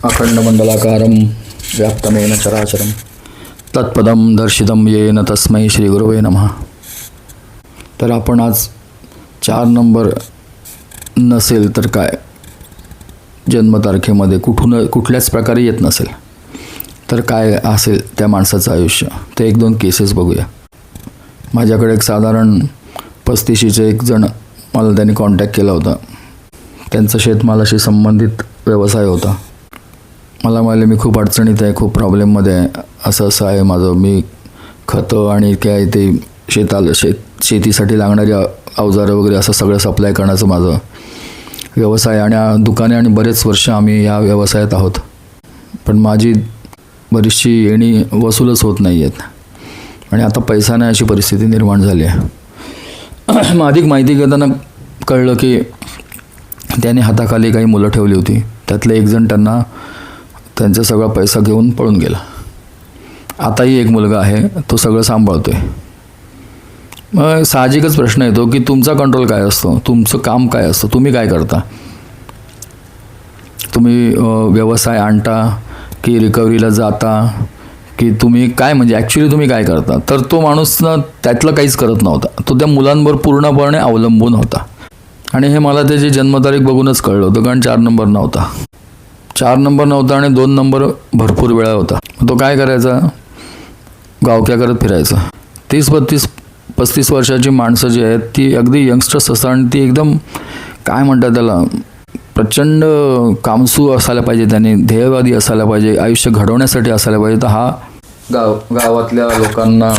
अखंडमंडलाकारं व्याप्तमेन चराचरं तत्पदं दर्शितं येन तस्मै श्री गुरुवे नमः. तर आपण आज 4 नंबर नसेल तर काय, जन्मतारखेमध्ये कुठल्याच प्रकारे येत नसेल तर काय असेल त्या माणसाचं आयुष्य, ते 1-2 केसेस बघूया. माझ्याकडे एक साधारण 35चे एक जण मला त्यांनी कॉन्टॅक्ट केला होता. त्यांचा शेतमालाशी संबंधित व्यवसाय होता. मला म्हणाले मी खूप अडचणीत आहे, खूप प्रॉब्लेममध्ये आहे, असं आहे माझं, मी खतं आणि काय ते शेतीसाठी लागणारी अवजारं वगैरे असं सगळं सप्लाय करण्याचं माझं व्यवसाय आणि दुकाने, आणि बरेच वर्ष आम्ही या व्यवसायात आहोत. पण माझी बरीचशी येणी वसूलच होत नाही आहेत आणि आता पैसा नाही अशी परिस्थिती निर्माण झाली आहे. मग अधिक माहिती घेताना कळलं की त्याने हाताखाली काही मुलं ठेवली होती. त्यातले एक जण त्यांचा सगळा पैसा घेऊन पळून गेला. आताही एक मुलगा आहे, तो सगळं सांभाळतो आहे. मग साहजिकच प्रश्न येतो की तुमचा कंट्रोल काय असतो, तुमचं काम काय असतं, तुम्ही काय करता, तुम्ही व्यवसाय आणता की रिकव्हरीला जाता की तुम्ही काय, म्हणजे ॲक्च्युली तुम्ही काय करता. तर तो माणूस त्यातलं काहीच करत नव्हता. तो त्या मुलांवर पूर्णपणे अवलंबून होता. आणि हे मला त्याची जन्मतारीख बघूनच कळलं होतं, कारण 4 नंबर नव्हता. 4 नंबर नव्हता आणि 2 नंबर भरपूर वेळा होता. तो काय करायचा, गावक्या करत फिरायचं. 30-35 वर्षाची माणसं जी आहेत ती अगदी यंगस्टर्स असतात आणि ती एकदम काय म्हणतात त्याला, प्रचंड कामसू असायला पाहिजे, त्यांनी ध्येयवादी असायला पाहिजे, आयुष्य घडवण्यासाठी असायला पाहिजे. तर हा गावातल्या लोकांना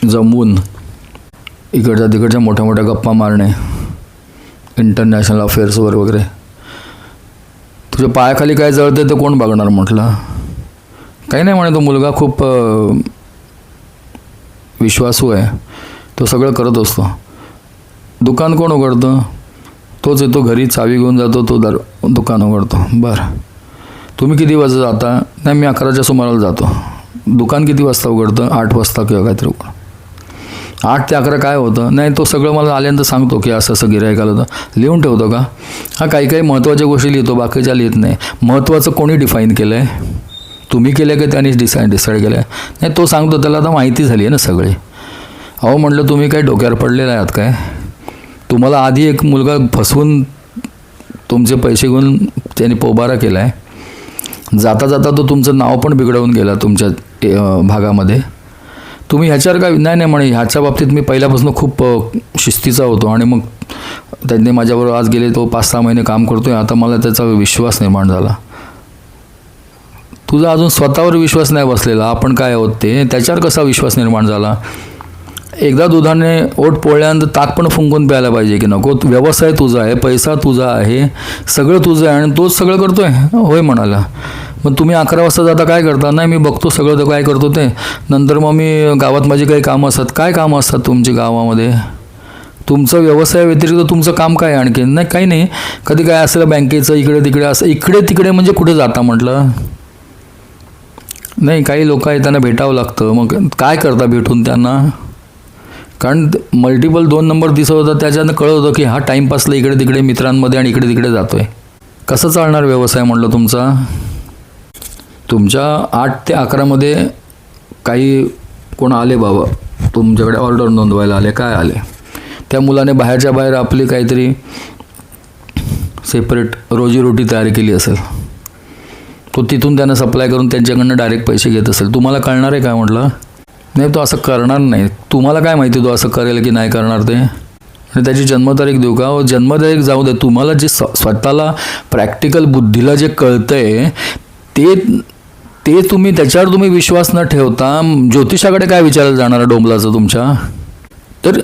जमवून इकडच्या तिकडच्या मोठ्या मोठ्या गप्पा मारणे, इंटरनॅशनल अफेअर्सवर वगैरे. तुझ्या पायाखाली काय जळते तर कोण बघणार म्हटलं. काही नाही म्हणे, तो मुलगा खूप विश्वासू आहे, तो सगळं करत असतो. दुकान कोण उघडतं, तोच येतो घरी, चावी घेऊन जातो, तो दुकान उघडतो. बरं, तुम्ही किती वाजता जाता? नाही, मी 11च्या सुमाराला जातो. दुकान किती वाजता उघडतं? 8 वाजता किंवा काहीतरी उघड. 8 ते 11 काय होतं? नाही, तो सगळं मला आल्यानंतर सांगतो की असं असं गिऱ्हाईक आलं होतं. लिहून ठेवतो का? हा, काही महत्त्वाच्या गोष्टी लिहितो, बाकीच्या लिहित नाही. महत्त्वाचं कोणी डिफाईन केलं आहे? तुम्ही केलं की त्यांनी डिसाईड केलं आहे? नाही, तो सांगतो, त्याला आता माहिती झाली आहे ना सगळी. अहो म्हटलं, तुम्ही काही डोक्यावर पडलेलं आहात काय? तुम्हाला आधी एक मुलगा फसवून तुमचे पैसे घेऊन त्यांनी पोबारा केला आहे. जाता जाता तो तुमचं नाव पण बिघडवून गेला तुमच्या भागामध्ये. तुम्ही ह्याच्यावर काय? नाही म्हणे, ह्याच्या बाबतीत मी पहिल्यापासून खूप शिस्तीचा होतो आणि मग त्यांनी माझ्याबरोबर आज गेले, तो 5-6 महिने काम करतो आहे, आता मला त्याचा विश्वास निर्माण झाला. तुझा अजून स्वतःवर विश्वास नाही बसलेला, आपण काय आहोत ते, त्याच्यावर कसा विश्वास निर्माण झाला? एकदा दुधाने ओठ पोळल्यानंतर ताक पण फुंकून प्यायला पाहिजे की नको? व्यवसाय तुझा आहे, पैसा तुझा आहे, सगळं तुझं आहे आणि तोच सगळं करतोय. होय म्हणाला. मग तुम्ही 11 वाजता जाता, काय करता? नाही, मी बघतो सगळं तर काय करतो ते, नंतर मग मी गावात माझी काही कामं असतात. काय कामं असतात तुमची गावामध्ये? तुमचं व्यवसाय व्यतिरिक्त तुमचं काम काय आणखी? नाही, काही नाही. कधी काय असेल बँकेचं इकडे तिकडे, असं इकडे तिकडे म्हणजे कुठे जाता म्हटलं? नाही, काही लोक आहेत त्यांना भेटावं लागतं. मग काय करता भेटून त्यांना? कारण मल्टिपल 2 नंबर दिसत होता, त्याच्यानं कळत होतं की हा टाईमपासला इकडे तिकडे मित्रांमध्ये आणि इकडे तिकडे जातो आहे. कसं चालणार व्यवसाय म्हटलं तुमचा? तुमच्या 8 ते 11मध्ये काही कोण आले बाबा तुमच्याकडे, ऑर्डर नोंदवायला आले, काय आले, त्या मुलाने बाहेरच्या बाहेर आपली काहीतरी सेपरेट रोजीरोटी तयार केली असेल, तो तिथून त्यांना सप्लाय करून त्यांच्याकडनं डायरेक्ट पैसे घेत असेल. तुम्हाला कळणार आहे काय म्हटलं? नाही, तो असं करणार नाही. तुम्हाला काय माहिती तो असं करेल की नाही करणार ते? आणि त्याची जन्मतारीख देऊ का? जन्मतारीख जाऊ दे, तुम्हाला जे स्वतःला प्रॅक्टिकल बुद्धीला जे कळतंय ते तुम्ही त्याच्यावर तुम्ही विश्वास न ठेवता ज्योतिषाकडे काय विचारायला जाणार डोंबलाचं तुमच्या? तर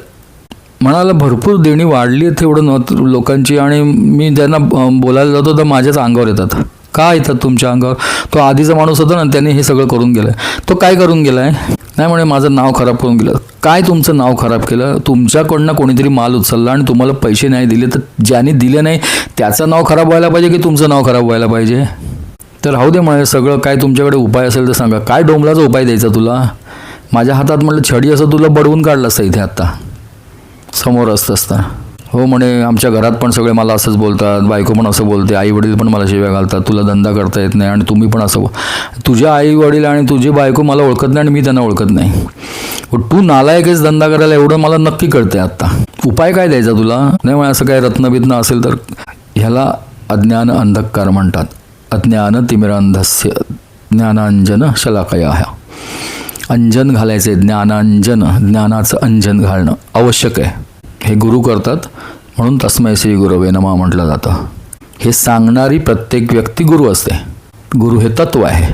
म्हणाला भरपूर देणी वाढली आहे तेवढं लोकांची, आणि मी त्यांना बोलायला जातो तर माझ्याच अंगावर येतात. का येतात तुमच्या अंगावर? तो आधीचा माणूस होता ना, त्याने हे सगळं करून गेलं आहे. तो काय करून गेला आहे? नाही म्हणे, माझं नाव खराब करून गेलं. काय तुमचं नाव खराब केलं? तुमच्याकडनं कोणीतरी माल उचलला आणि तुम्हाला पैसे नाही दिले, तर ज्याने दिले नाही त्याचं नाव खराब व्हायला पाहिजे की तुमचं नाव खराब व्हायला पाहिजे? तर राहू दे म्हणे, सगळं काय तुमच्याकडे उपाय असेल तर सांगा. काय डोंबलाचा उपाय द्यायचा तुला? माझ्या हातात म्हटलं छडी असं तुला बडवून काढलं असतं इथे आत्ता समोर असतं. हो म्हणे आमच्या घरात पण सगळे मला असंच बोलतात, बायको पण असं बोलते, आई वडील पण मला शिव्या घालतात, तुला धंदा करता येत नाही आणि तुम्ही पण असं तुझे आई वडील आणि तुझी बायको मला ओळखत नाही आणि मी त्यांना ओळखत नाही. तू नालायकच धंदा करायला एवढं मला नक्की कळते. आत्ता उपाय काय द्यायचा तुला? नाही म्हणे असं काय रत्नबित्न असेल तर. ह्याला अज्ञान अंधकार म्हणतात. अज्ञान तिमिरांधस्य ज्ञानांजन शलाकया. अंजन घालायचे, ज्ञानांजन, ज्ञानाचं अंजन घालणं आवश्यक आहे. हे गुरु करतात म्हणून तस्मै श्री गुरवे नमः म्हटलं जातं. हे सांगणारी प्रत्येक व्यक्ती गुरु असते. गुरु हे तत्व आहे.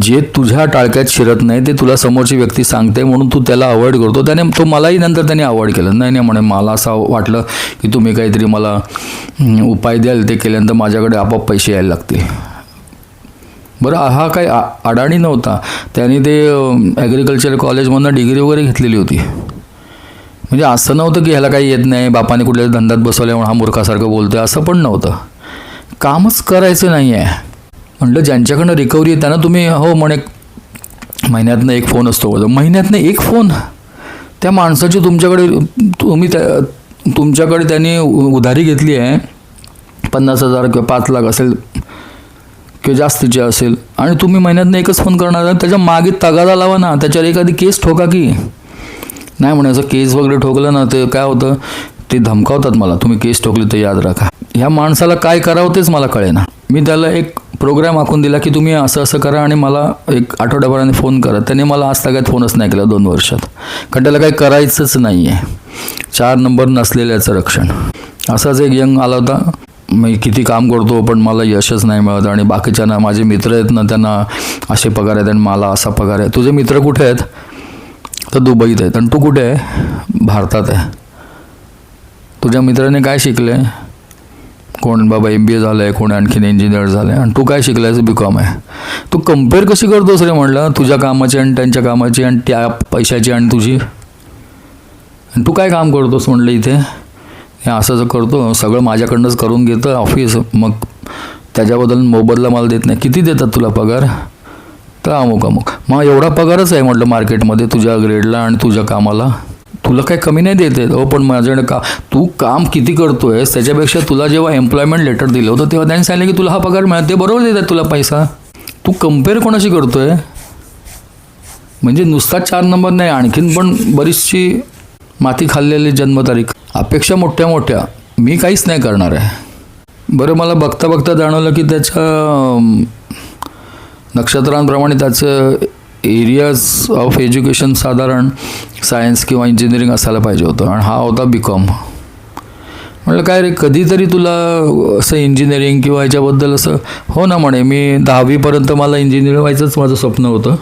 जे तुझ्या टाळक्यात शिरत नाही ते तुला समोरची व्यक्ती सांगते म्हणून तू त्याला अवॉइड करतो. त्याने तो मलाही नंतर त्याने अवॉइड केलं. नाही म्हणे मला असं वाटलं की तुम्ही काहीतरी मला उपाय द्याल, ते केल्यानंतर माझ्याकडे आपोआप पैसे यायला लागतील. बरं हा काही अडाणी नव्हता. त्याने ते ॲग्रिकल्चर कॉलेजमधनं डिग्री वगैरे घेतलेली होती. म्हणजे असं नव्हतं की ह्याला काही येत नाही, बापाने कुठल्या धंद्यात बसवल्यामुळे हा मूर्खासारखं बोलतोय, असं पण नव्हतं. कामच करायचं नाही आहे. म्हटलं ज्यांच्याकडनं रिकव्हरी आहे त्यांना तुम्ही हो म्हणे महिन्यातनं एक फोन असतो. महिन्यातनं एक फोन? त्या माणसाची तुमच्याकडे त्यांनी उधारी घेतली आहे 50,000 किंवा 5 लाख असेल किंवा जास्तीचे असेल आणि तुम्ही महिन्यातनं एकच फोन करणार. त्याच्या मागे तगादा लावा ना, त्याच्यावर एखादी केस ठोका की. नाही म्हणायचं केस वगैरे ठोकलं ना ते काय होतं, ते धमकावतात मला, तुम्ही केस ठोकली तर याद राखा. ह्या माणसाला काय करावं तेच मला कळेना. मी त्याला एक प्रोग्राम आखून दिला की तुम्ही असं असं करा आणि मला एक आठवड्याभराने फोन करा. त्याने मला आज तगायत फोनच नाही केला 2 वर्षात, कारण त्याला काही करायचंच नाही आहे. 4 नंबर नसलेल्याचं रक्षण. असाच एक यंग आला होता, मी किती काम करतो पण मला यशच नाही मिळत आणि बाकीच्यांना, माझे मित्र आहेत ना त्यांना असे पगार आहेत आणि मला असा पगार आहे. तुझे मित्र कुठे आहेत? तर दुबईत आहेत. आणि तू कुठे आहे? भारतात आहे. तुझ्या मित्राने काय शिकले? कोण बाबा MBA झालं आहे, कोण आणखीन इंजिनियर झालं आहे, आणि तू काय शिकला आहेस? BCom आहे. तू कम्पेअर कशी करतोस रे म्हटलं, तुझ्या कामाची आणि त्यांच्या कामाची आणि त्या पैशाची आणि तुझी? आणि तू काय काम करतोस म्हटलं इथे? हे असं करतो, सगळं माझ्याकडनंच करून घेतं ऑफिस, मग त्याच्याबद्दल मोबदला मला देत नाही. किती देतात तुला पगार? तर अमुक. मग एवढा पगारच आहे म्हटलं मार्केटमध्ये तुझ्या ग्रेडला आणि तुझ्या कामाला, तुला काही कमी नाही देते. हो पण माझ्याकडे तू काम किती करतोयस त्याच्यापेक्षा तुला जेव्हा एम्प्लॉयमेंट लेटर दिलं होतं तेव्हा त्यांनी सांगितलं की तुला हा पगार मिळते, बरोबर देतात तुला पैसा. तू कम्पेअर कोणाशी करतोय? म्हणजे नुसता 4 नंबर नाही, आणखीन पण बरीचशी माती खाल्लेली जन्मतारीख. अपेक्षा मोठ्या मोठ्या. मी काहीच नाही करणार आहे. बरं मला बघता बघता जाणवलं की त्याच्या नक्षत्रांप्रमाणे त्याचं एरियाज ऑफ एज्युकेशन साधारण सायन्स किंवा इंजिनिअरिंग असायला पाहिजे होतं आणि हा होता BCom. म्हटलं काय रे, कधीतरी तुला असं इंजिनिअरिंग किंवा याच्याबद्दल असं? हो ना म्हणे, मी 10वीपर्यंत मला इंजिनिअर व्हायचंच माझं स्वप्न होतं.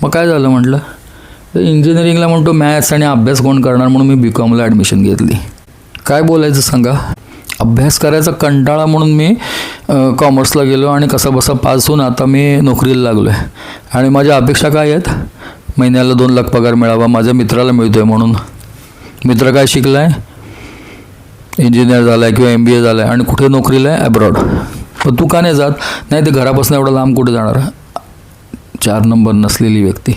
मग काय झालं म्हटलं, तर इंजिनिअरिंगला म्हणतो मॅथ्स आणि अभ्यास कोण करणार म्हणून मी BComला ॲडमिशन घेतली. काय बोलायचं सांगा? अभ्यास करायचा कंटाळा म्हणून मी कॉमर्सला गेलो आणि कसा बसा पास होऊन आता मी नोकरीला लागलो आहे. आणि माझ्या अपेक्षा काय आहेत? महिन्याला 2 लाख पगार मिळावा, माझ्या मित्राला मिळतो आहे म्हणून. मित्र काय शिकला आहे? इंजिनियर झाला आहे किंवा MBA झाला आहे आणि कुठे नोकरीला आहे? अब्रॉड. मग तू का नाही जात? नाही, ते घरापासून एवढं लांब कुठे जाणार? 4 नंबर नसलेली व्यक्ती.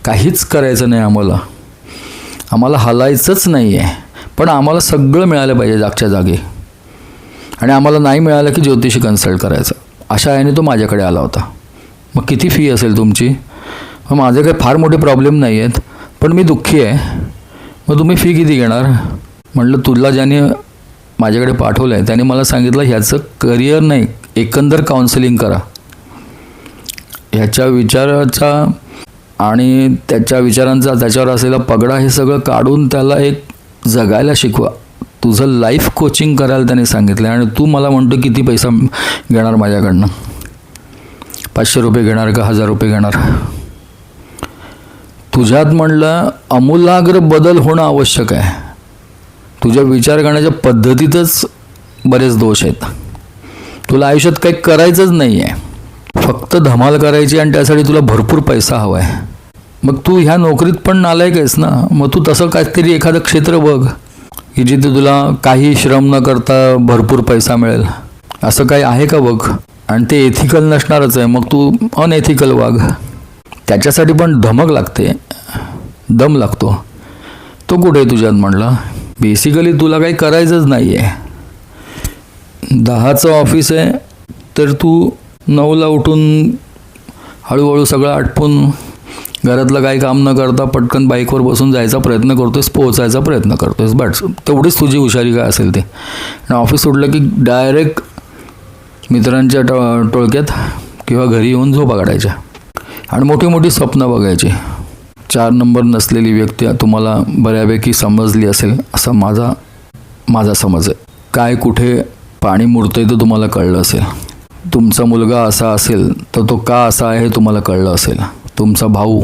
काहीच करायचं नाही आम्हाला हलायचंच नाही आहे, पण आम्हाला सगळं मिळालं पाहिजे जागच्या जागी. आणि आम्हाला नाही मिळालं की ज्योतिषी कन्सल्ट करायचं. अशा याने तो माझ्याकडे आला होता. मग किती फी असेल तुमची? मग माझे काही फार मोठे प्रॉब्लेम नाही आहेत, पण मी दुःखी आहे. मग तुम्ही फी किती घेणार? म्हटलं तुला ज्याने माझ्याकडे पाठवलं आहे त्याने मला सांगितलं ह्याचं करिअर नाही, एकंदर काउन्सिलिंग करा. ह्याच्या विचाराचा आणि त्याच्या विचारांचा त्याच्यावर असलेला पगडा हे सगळं काढून त्याला एक जगायला शिकवा. तुझं लाईफ कोचिंग करायला त्याने सांगितलं. आणि तू मला म्हणतो किती पैसा घेणार माझ्याकडनं? 500 रुपये घेणार का 1000 रुपये घेणार? तुझ्यात म्हणलं आमूलाग्र बदल होणं आवश्यक आहे. तुझ्या विचार करण्याच्या पद्धतीतच बरेच दोष आहेत. तुला आयुष्यात काही करायचंच नाही आहे, फक्त धमाल करायची आणि त्यासाठी तुला भरपूर पैसा हवा आहे. मग तू ह्या नोकरीत पण नालायक आहेस ना. मग तू तसं काहीतरी एखादं क्षेत्र बघ की जिथे तुला काही श्रम न करता भरपूर पैसा मिळेल. असं काही आहे का बघ. आणि ते एथिकल नसणारच आहे, मग तू अनएथिकल वाग. त्याच्यासाठी पण धमक लागते, दम लागतो. तो कुठे आहे तुझ्यात म्हणला? बेसिकली तुला काही करायचंच नाही आहे. 10चं ऑफिस आहे तर तू 9ला उठून हळूहळू सगळं आटपून घरातलं काही काम न करता पटकन बाईकवर बसून जायचा प्रयत्न करतोयस, पोहोचायचा प्रयत्न करतोयस. बट तेवढीच तुझी हुशारी काय असेल ते. आणि ऑफिस सुटलं की डायरेक्ट मित्रांच्या टोळक्यात किंवा घरी येऊन झोपा काढायच्या आणि मोठी मोठी स्वप्न बघायची. 4 नंबर नसलेली व्यक्ती तुम्हाला बऱ्यापैकी समजली असेल असा माझा समज आहे. काय कुठे पाणी मुरतंय तर तुम्हाला कळलं असेल. तुमचा मुलगा असा असेल तर तो का असा आहे हे तुम्हाला कळलं असेल. तुमचा भाऊ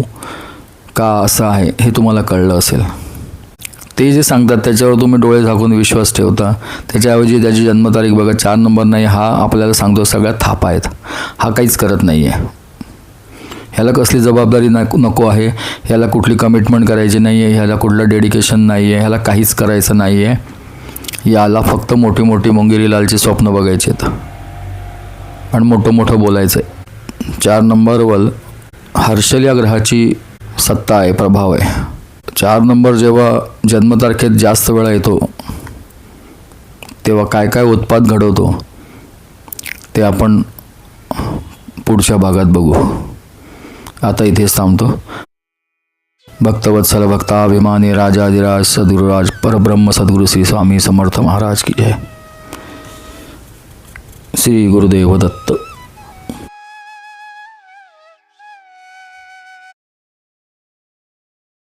का असा आहे हे तुम्हाला कळलं असेल. ते जे सांगतात त्याच्यावर तुम्ही डोळे झाकून विश्वास ठेवता. त्याच्याऐवजी त्याची जन्मतारीख बघा, 4 नंबर नाही, हा आपल्याला सांगतो सगळ्या थापा आहेत, हा काहीच करत नाही आहे, ह्याला कसली जबाबदारी नको आहे, ह्याला कुठली कमिटमेंट करायची नाही आहे, ह्याला कुठलं डेडिकेशन नाही आहे, ह्याला काहीच करायचं नाही आहे, याला फक्त मोठी मोठी मुंगिरी लालची स्वप्न बघायची आहेत आणि मोठं मोठं बोलायचं आहे. 4 नंबरवर हर्षल या ग्रहाची सत्ता आहे, प्रभाव आहे. 4 नंबर जेव्हा जन्मतारखेत जास्त वेळा येतो तेव्हा काय काय उत्पात घडवतो ते आपण पुढच्या भागात बघू. आता इथेच थांबतो. भक्तवत्सल भक्ताभिमानी राजाधिराज सद्गुरुराज परब्रह्म सद्गुरु श्री स्वामी समर्थ महाराज की जय. श्री गुरुदेव दत्त.